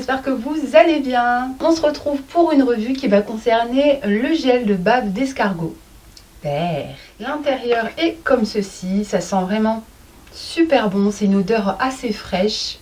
j'espère que vous allez bien. On se retrouve pour une revue qui va concerner le gel de bave d'escargot. L'intérieur est comme ceci, ça sent vraiment super bon, c'est une odeur assez fraîche,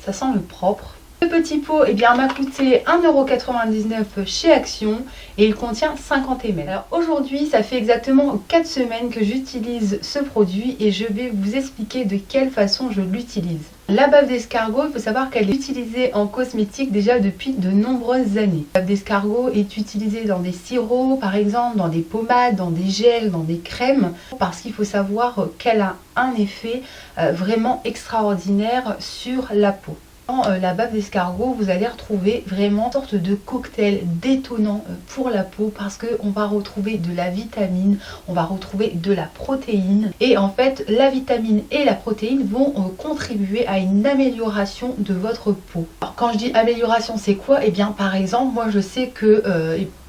ça sent le propre. Ce petit pot m'a coûté 1,99 € chez Action et il contient 50 ml. Alors aujourd'hui, ça fait exactement 4 semaines que j'utilise ce produit et je vais vous expliquer de quelle façon je l'utilise. La bave d'escargot, il faut savoir qu'elle est utilisée en cosmétique déjà depuis de nombreuses années. La bave d'escargot est utilisée dans des sirops, par exemple, dans des pommades, dans des gels, dans des crèmes, parce qu'il faut savoir qu'elle a un effet vraiment extraordinaire sur la peau. Dans la bave d'escargot, vous allez retrouver vraiment une sorte de cocktail détonnant pour la peau parce qu'on va retrouver de la vitamine, on va retrouver de la protéine et en fait la vitamine et la protéine vont contribuer à une amélioration de votre peau. Alors, quand je dis amélioration, c'est quoi? Et bien par exemple, moi je sais que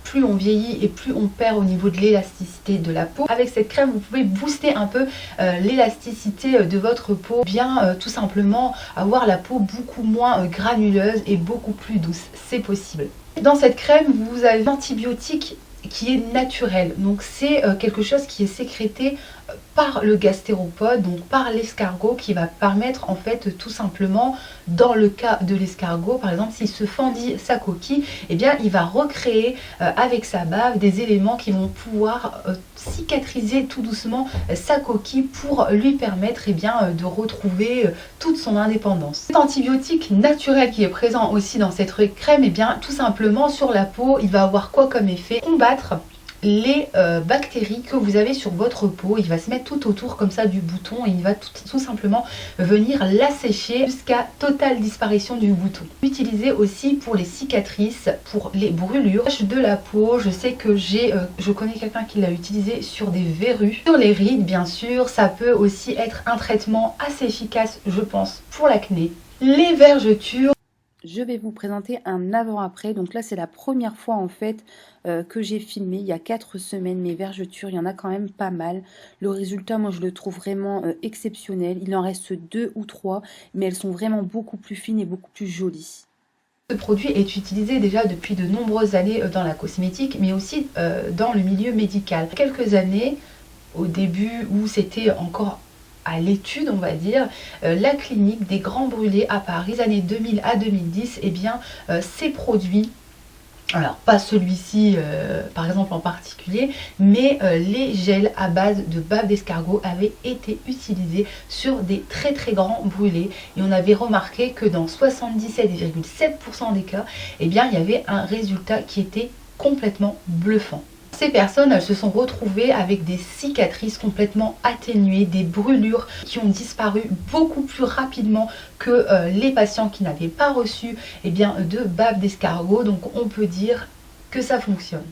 plus on vieillit et plus on perd au niveau de l'élasticité de la peau. Avec cette crème, vous pouvez booster un peu l'élasticité de votre peau, tout simplement avoir la peau beaucoup moins granuleuse et beaucoup plus douce. C'est possible. Dans cette crème, vous avez l'antibiotique qui est naturel. Donc c'est quelque chose qui est sécrété par le gastéropode, donc par l'escargot, qui va permettre en fait tout simplement, dans le cas de l'escargot par exemple, s'il se fendit sa coquille, et bien il va recréer avec sa bave des éléments qui vont pouvoir cicatriser tout doucement sa coquille pour lui permettre de retrouver toute son indépendance. Cet antibiotique naturel qui est présent aussi dans cette crème, tout simplement sur la peau, il va avoir quoi comme effet? Combattre les bactéries que vous avez sur votre peau. Il va se mettre tout autour comme ça du bouton et il va tout simplement venir l'assécher jusqu'à totale disparition du bouton. Utilisé aussi pour les cicatrices, pour les brûlures de la peau. Je sais que je connais quelqu'un qui l'a utilisé sur des verrues, sur les rides bien sûr. Ça peut aussi être un traitement assez efficace, je pense, pour l'acné. Les vergetures. Je vais vous présenter un avant-après. Donc là, c'est la première fois en fait que j'ai filmé. Il y a 4 semaines, mes vergetures, il y en a quand même pas mal. Le résultat, moi, je le trouve vraiment exceptionnel. Il en reste 2 ou 3, mais elles sont vraiment beaucoup plus fines et beaucoup plus jolies. Ce produit est utilisé déjà depuis de nombreuses années dans la cosmétique, mais aussi dans le milieu médical. Quelques années, au début où c'était encore à l'étude, on va dire, la clinique des Grands Brûlés à Paris, années 2000 à 2010, ces produits, alors pas celui-ci par exemple en particulier, mais les gels à base de bave d'escargot avaient été utilisés sur des très très grands brûlés et on avait remarqué que dans 77,7% des cas, il y avait un résultat qui était complètement bluffant. Ces personnes, elles se sont retrouvées avec des cicatrices complètement atténuées, des brûlures qui ont disparu beaucoup plus rapidement que les patients qui n'avaient pas reçu de bave d'escargot. Donc on peut dire que ça fonctionne.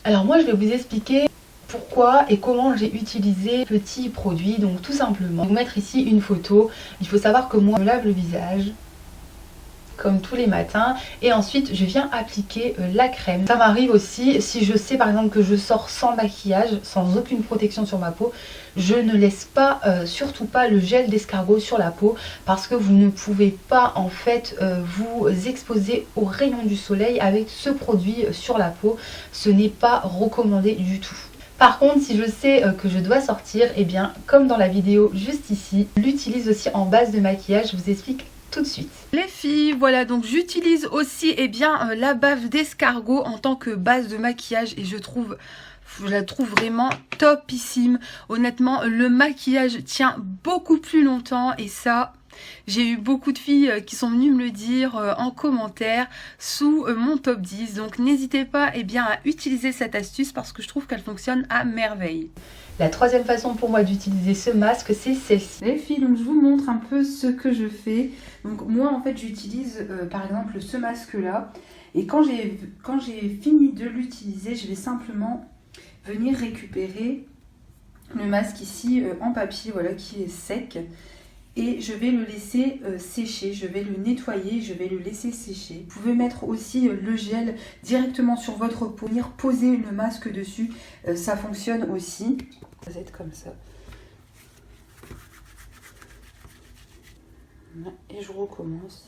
Alors moi je vais vous expliquer pourquoi et comment j'ai utilisé ce petit produit. Donc tout simplement, je vais vous mettre ici une photo. Il faut savoir que moi je me lave le visage comme tous les matins et ensuite je viens appliquer la crème. Ça m'arrive aussi si je sais par exemple que je sors sans maquillage, sans aucune protection sur ma peau, je ne laisse pas surtout pas le gel d'escargot sur la peau parce que vous ne pouvez pas en fait vous exposer aux rayons du soleil avec ce produit sur la peau. Ce n'est pas recommandé du tout. Par contre, si je sais que je dois sortir, comme dans la vidéo juste ici, je l'utilise aussi en base de maquillage. Je vous explique tout de suite. Les filles, voilà, donc j'utilise aussi la bave d'escargot en tant que base de maquillage et je la trouve vraiment topissime. Honnêtement, le maquillage tient beaucoup plus longtemps et ça, j'ai eu beaucoup de filles qui sont venues me le dire en commentaire sous mon top 10. Donc n'hésitez pas à utiliser cette astuce parce que je trouve qu'elle fonctionne à merveille. La troisième façon pour moi d'utiliser ce masque, c'est celle-ci. Les filles, donc je vous montre un peu ce que je fais. Donc moi en fait j'utilise par exemple ce masque là. Et quand j'ai fini de l'utiliser, je vais simplement venir récupérer le masque ici en papier, voilà, qui est sec. Et je vais le laisser sécher, je vais le nettoyer, je vais le laisser sécher. Vous pouvez mettre aussi le gel directement sur votre peau, venir poser le masque dessus, ça fonctionne aussi. Ça va être comme ça. Et je recommence.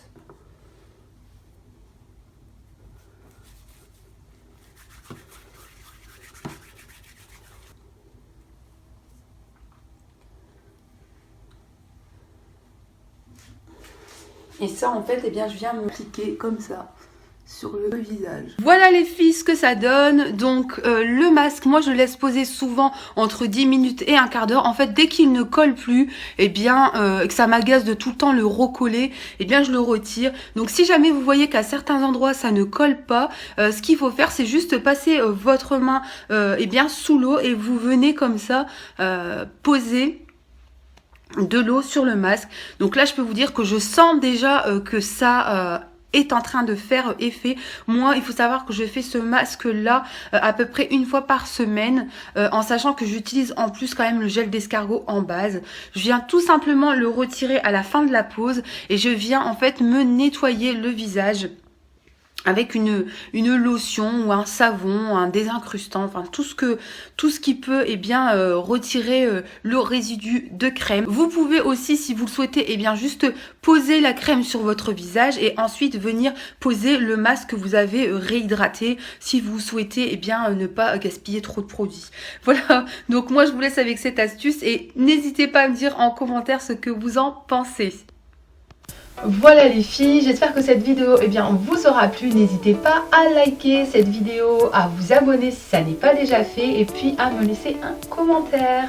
Et ça en fait, eh bien je viens me cliquer comme ça sur le visage. Voilà les filles ce que ça donne. Donc le masque, moi je le laisse poser souvent entre 10 minutes et un quart d'heure. En fait dès qu'il ne colle plus, et bien et que ça m'agace de tout le temps le recoller, et bien je le retire. Donc si jamais vous voyez qu'à certains endroits ça ne colle pas, ce qu'il faut faire c'est juste passer votre main et bien sous l'eau et vous venez comme ça poser de l'eau sur le masque. Donc là je peux vous dire que je sens déjà que ça est en train de faire effet. Moi, il faut savoir que je fais ce masque-là à peu près une fois par semaine, en sachant que j'utilise en plus quand même le gel d'escargot en base. Je viens tout simplement le retirer à la fin de la pause et je viens en fait me nettoyer le visage avec une lotion ou un savon, un désincrustant, enfin tout ce qui peut eh bien retirer le résidu de crème. Vous pouvez aussi, si vous le souhaitez, eh bien juste poser la crème sur votre visage et ensuite venir poser le masque que vous avez réhydraté si vous souhaitez eh bien ne pas gaspiller trop de produits. Voilà, donc moi je vous laisse avec cette astuce et n'hésitez pas à me dire en commentaire ce que vous en pensez. Voilà les filles, j'espère que cette vidéo eh bien, vous aura plu. N'hésitez pas à liker cette vidéo, à vous abonner si ça n'est pas déjà fait et puis à me laisser un commentaire.